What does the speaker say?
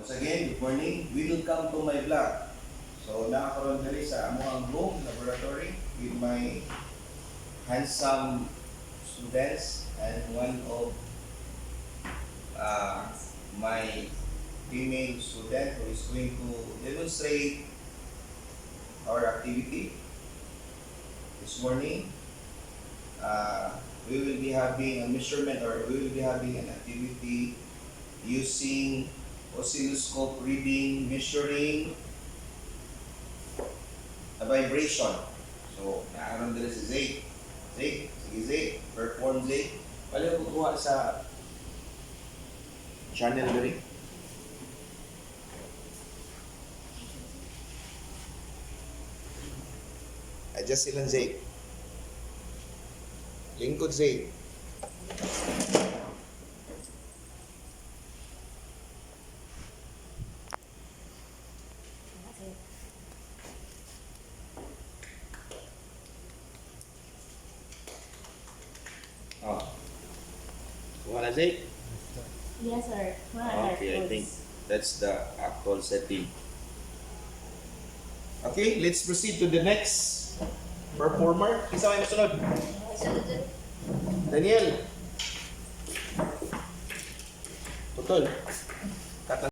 Once again, good morning. Welcome to my vlog. So, nakakaroon kami sa among room, laboratory, with my handsome students and one of my female student who is going to demonstrate our activity this morning. We will be having a measurement, or we will be having an activity using oscilloscope reading, measuring the vibration. So, nakakaroon din si Zay. Zay, sige Zay, perform Zay. Pala ko kuha sa channel dali. Adjust silang Zay. Lingkod Zay. Oh. Wala Zay? Yes, sir. Okay, I think that's the actual setting. Okay, let's proceed to the next performer. Isa kayo masunod? Daniel. Tutol.